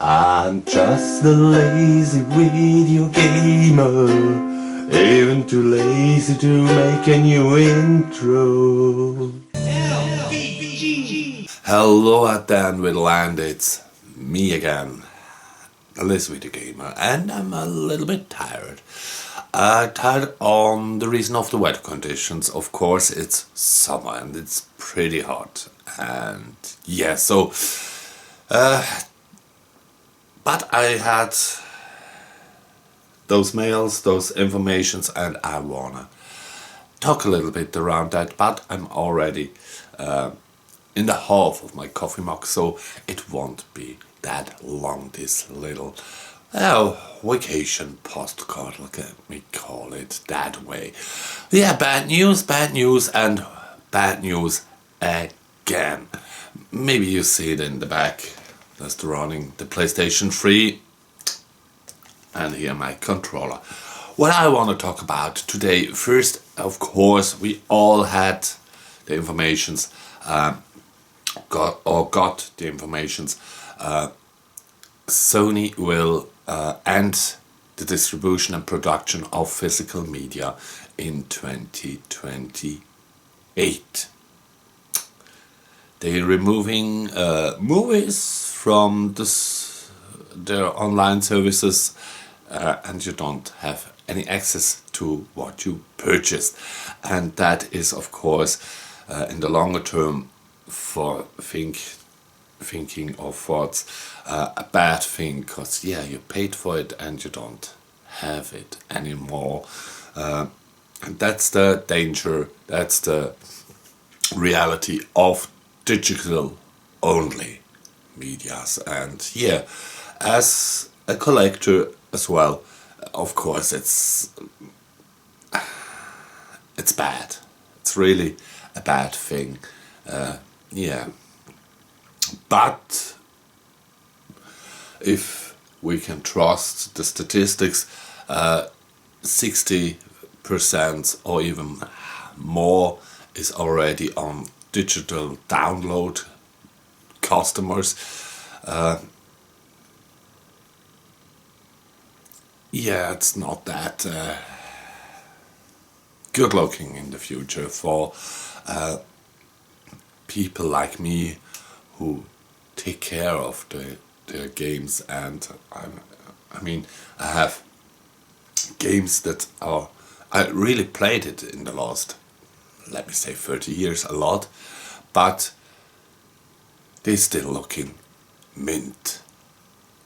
I'm just a lazy video gamer, even too lazy to make a new intro. Hello out there in Land, it's me again, a lazy video gamer, and I'm a little bit tired. Tired on the reason of the weather conditions. Of course, it's summer and it's pretty hot, and yeah, so but I had those mails, those informations, and I wanna talk a little bit around that, but I'm already in the half of my coffee mug, so it won't be that long, this little vacation postcard, let me call it that way. Yeah, bad news, and bad news again. Maybe you see it in the back. That's running the PlayStation 3, and here my controller. What I want to talk about today, first, of course, we all had the informations, got the informations. Sony will end the distribution and production of physical media in 2028. They're removing movies from their online services, and you don't have any access to what you purchased. And that is, of course, in the longer term, for thinking of thoughts, a bad thing, because yeah, you paid for it and you don't have it anymore. And that's the danger, that's the reality of digital only medias. And yeah, as a collector as well, of course, it's bad. It's really a bad thing. Yeah, but if we can trust the statistics, 60% or even more is already on digital download customers. Yeah, it's not that good looking in the future for people like me who take care of their games. And I mean, I have games that are, I really played it in the last, let me say, 30 years, a lot, but they're still looking mint.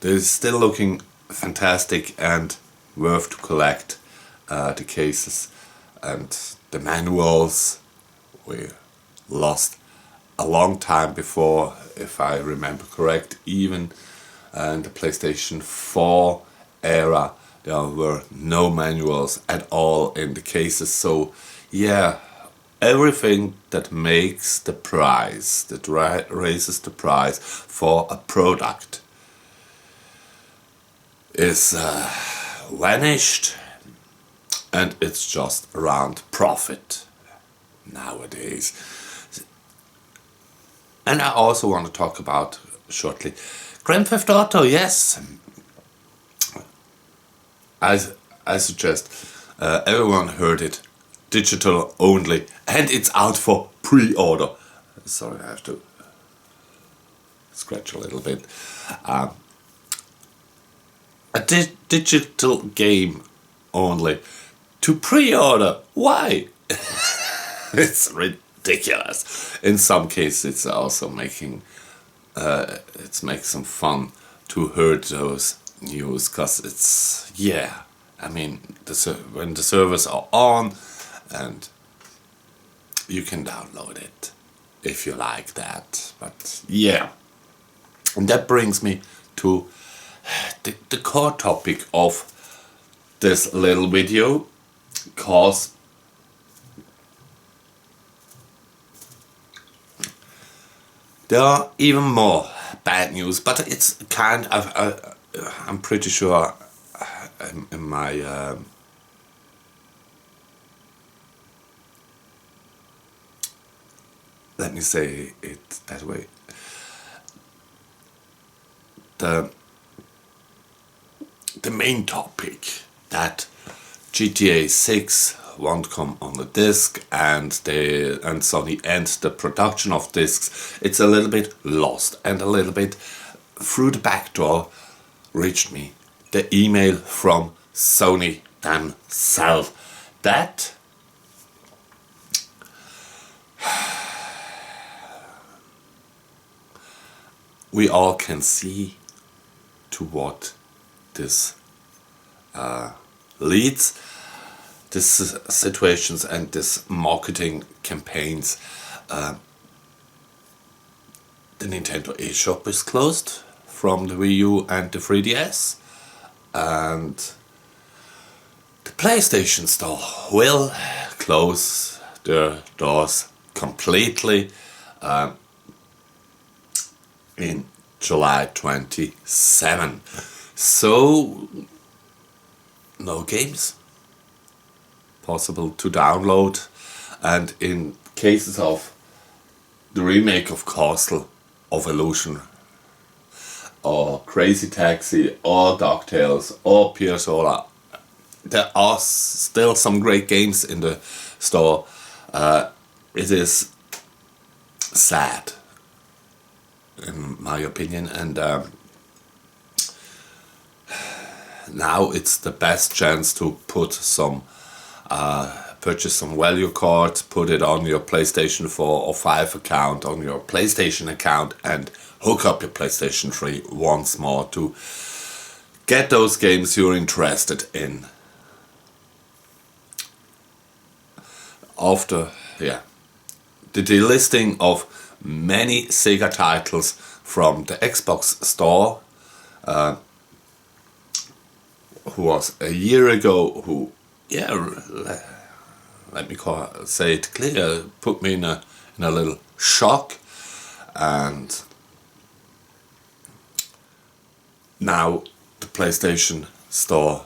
They're still looking fantastic and worth to collect. The cases and the manuals were lost a long time before, if I remember correct. Even in the PlayStation 4 era, there were no manuals at all in the cases. So yeah, everything that makes the price, that raises the price for a product is vanished, and it's just around profit nowadays. And I also want to talk about shortly Grand Theft Auto. Yes, I suggest everyone heard it, digital only, and it's out for pre-order. Sorry, I have to scratch a little bit. A digital game only to pre-order. Why? It's ridiculous. In some cases, it's also making makes some fun to hear those news, because it's, yeah, I mean, when the servers are on, and you can download it if you like that. But yeah, and that brings me to the core topic of this little video, cause there are even more bad news, but it's kind of, I'm pretty sure in my let me say it that way, the main topic, that GTA 6 won't come on the disc, and Sony ends the production of discs. It's a little bit lost, and a little bit through the back door reached me the email from Sony themselves that we all can see to what this leads, these situations and these marketing campaigns. The Nintendo eShop is closed from the Wii U and the 3DS, and the PlayStation Store will close their doors completely in July 27. So no games possible to download, and in cases of the remake of Castle of Illusion or Crazy Taxi or DuckTales or Piazzolla, there are still some great games in the store. It is sad, in my opinion, and now it's the best chance to put some purchase some value cards, put it on your PlayStation 4 or 5 account, on your PlayStation account, and hook up your PlayStation 3 once more to get those games you're interested in. After the delisting of many Sega titles from the Xbox Store, who was a year ago, who, let me say it clear, put me in a little shock, and now the PlayStation Store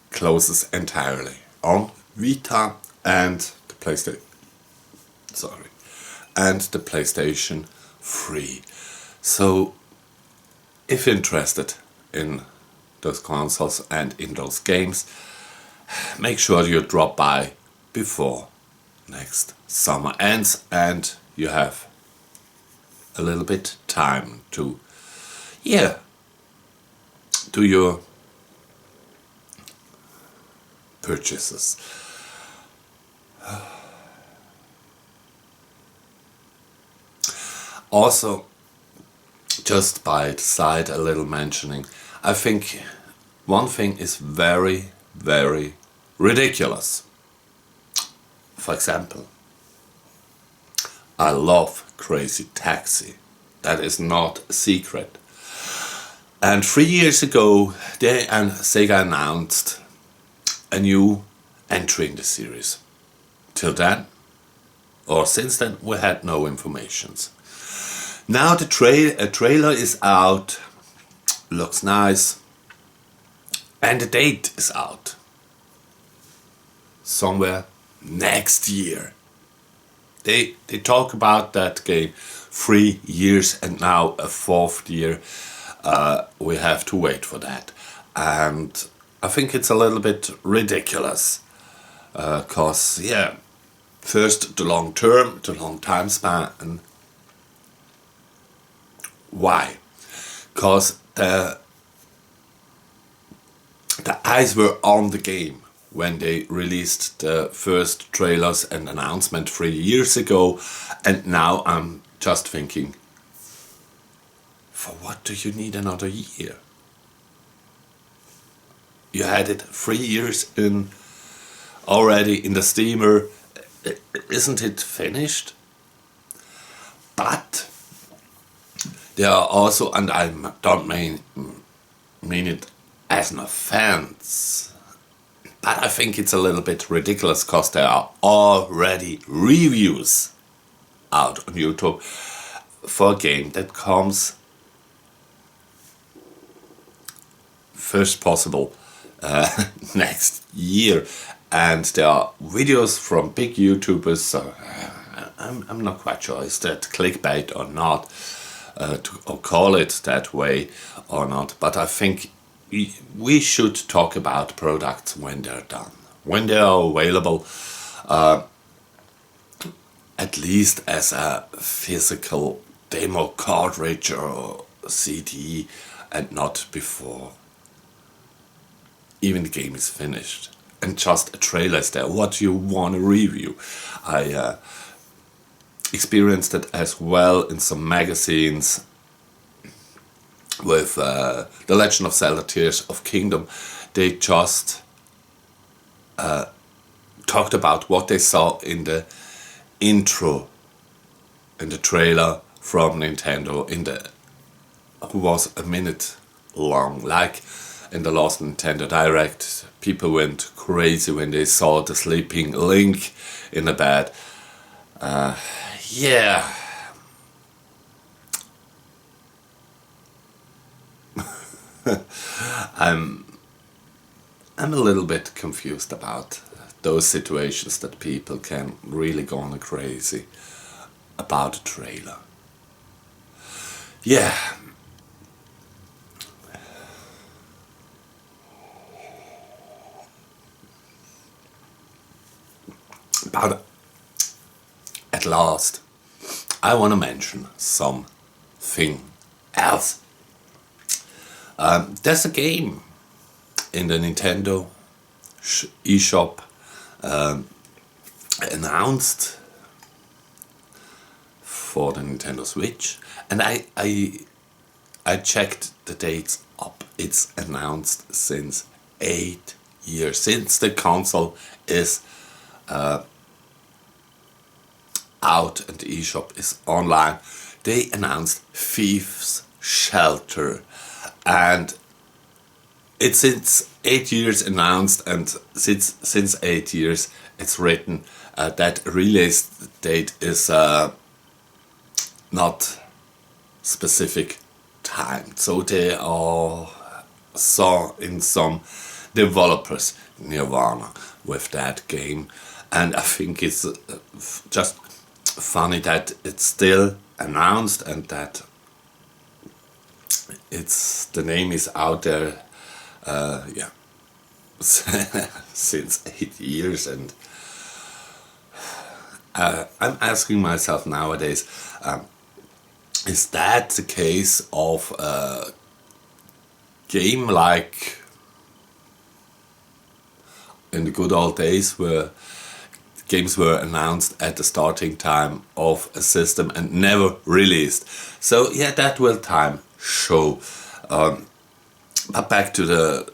closes entirely on Vita and the PlayStation 3. So if you're interested in those consoles and in those games, make sure you drop by before next summer ends, and you have a little bit time to do your purchases. Also, just by the side, a little mentioning, I think one thing is very, very ridiculous. For example, I love Crazy Taxi. That is not a secret. And 3 years ago, they and Sega announced a new entry in the series. Till then, or since then, we had no informations. Now the trailer is out, looks nice, and the date is out. Somewhere next year. They talk about that game 3 years, and now a 4th year. We have to wait for that, and I think it's a little bit ridiculous. Cause first the long time span. Why? Cause the eyes were on the game when they released the first trailers and announcement 3 years ago, and now I'm just thinking, for what do you need another year? You had it 3 years already in the steamer. Isn't it finished? But there are also, and I don't mean it as an offense, but I think it's a little bit ridiculous because there are already reviews out on YouTube for a game that comes first possible next year, and there are videos from big YouTubers, so I'm not quite sure is that clickbait or not, or call it that way or not, but I think we should talk about products when they're done, when they are available, at least as a physical demo cartridge or CD, and not before even the game is finished and just a trailer is there. What you want to review? I experienced it as well in some magazines with The Legend of Zelda Tears of Kingdom. They just talked about what they saw in the intro, in the trailer from Nintendo, who was a minute long. Like in the last Nintendo Direct, people went crazy when they saw the sleeping Link in the bed. Yeah. I'm a little bit confused about those situations that people can really go on crazy about a trailer. Yeah. But at last, I want to mention something else. There's a game in the Nintendo eShop announced for the Nintendo Switch, and I checked the dates up. It's announced since 8 years, since the console is out and the eShop is online. They announced Thief's Shelter, and it's since 8 years announced, and since 8 years it's written that release date is not specific time. So they are in some developers nirvana with that game, and I think it's just funny that it's still announced and that the name is out there. Since 8 years, and I'm asking myself nowadays, is that the case of a game like in the good old days where games were announced at the starting time of a system and never released? So yeah, that will time show. But back to the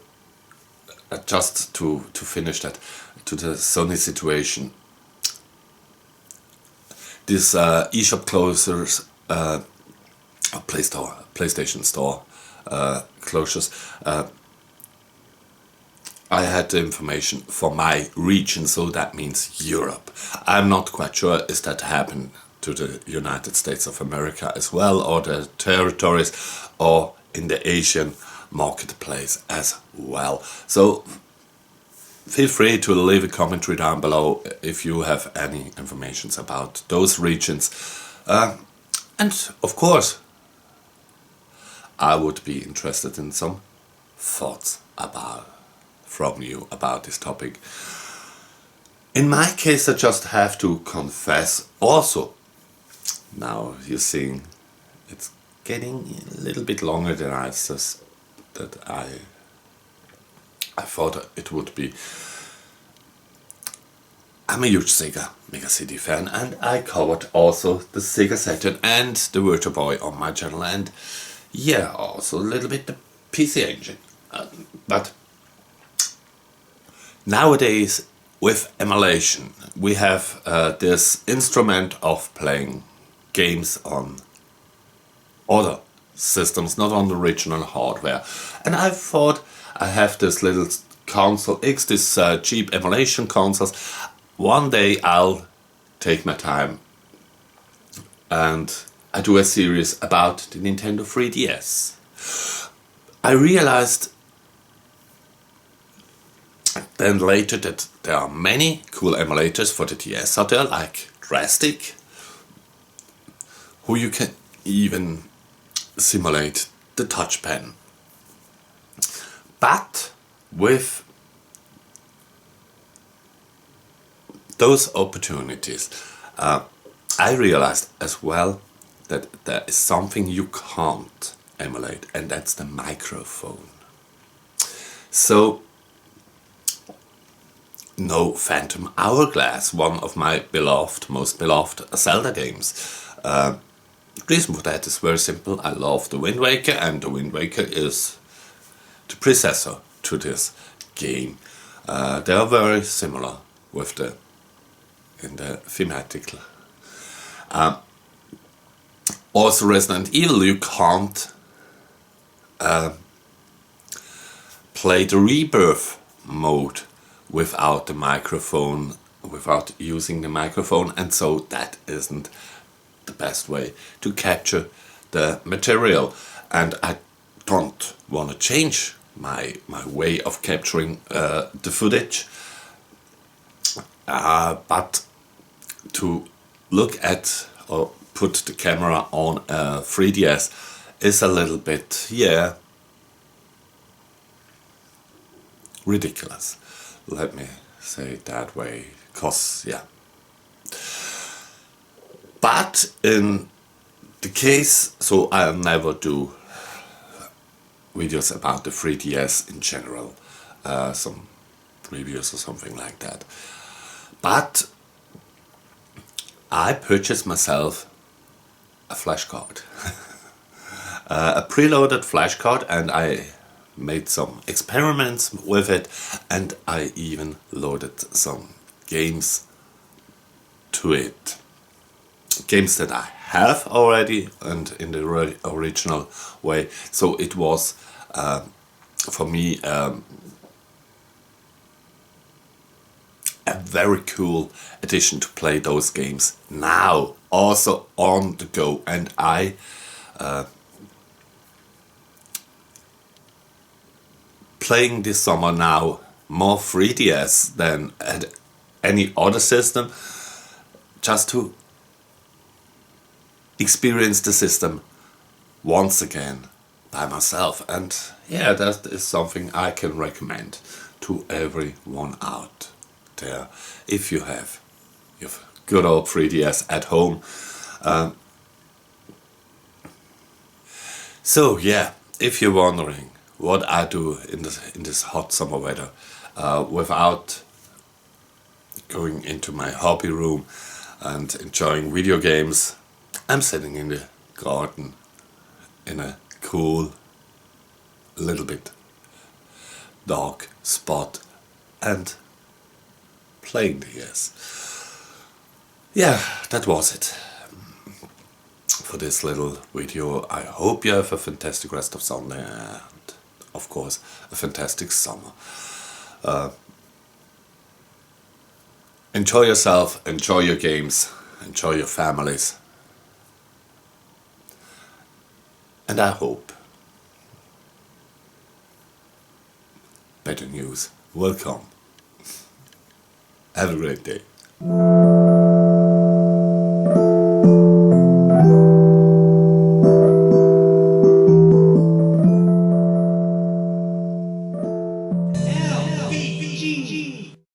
just to finish that, to the Sony situation. This eShop closures, PlayStation Store closures. I had the information for my region, so that means Europe. I'm not quite sure is that happened to the United States of America as well, or the territories, or in the Asian marketplace as well. So feel free to leave a commentary down below if you have any information about those regions, and of course I would be interested in some thoughts from you about this topic. In my case, I just have to confess also, now you're seeing it's getting a little bit longer than I thought it would be. I'm a huge Sega Mega CD fan, and I covered also the Sega Saturn and the Virtual Boy on my channel, and yeah, also a little bit the PC Engine. But nowadays with emulation we have this instrument of playing games on other systems, not on the original hardware. And I thought I have this little console X, this cheap emulation consoles. One day I'll take my time and I do a series about the Nintendo 3DS. I realized then later that there are many cool emulators for the DS out there, like Drastic, who you can even simulate the touch pen. But with those opportunities, I realized as well that there is something you can't emulate, and that's the microphone. So, no Phantom Hourglass, one of my most beloved Zelda games. The reason for that is very simple. I love the Wind Waker, and the Wind Waker is the predecessor to this game. They are very similar with in the thematic. Also Resident Evil, you can't play the Rebirth mode without the microphone, without using the microphone, and so that isn't the best way to capture the material. And I don't want to change my way of capturing the footage, but to look at or put the camera on a 3DS is a little bit, ridiculous. Let me say it that way, cause But in the case, so I'll never do videos about the 3DS in general, some reviews or something like that. But I purchased myself a flash card, a preloaded flash card, and I made some experiments with it, and I even loaded some games to it. Games that I have already and in the original way. So it was for me a very cool addition to play those games now, also on the go. And I playing this summer now more 3DS than at any other system, just to experience the system once again by myself. And that is something I can recommend to everyone out there. If you have your good old 3DS at home. So if you're wondering what I do in this hot summer weather, without going into my hobby room and enjoying video games, I'm sitting in the garden in a cool, little bit dark spot and playing the PS. That was it for this little video. I hope you have a fantastic rest of Sunday and of course a fantastic summer. Enjoy yourself, enjoy your games, enjoy your families, and I hope better news will come. Have a great day.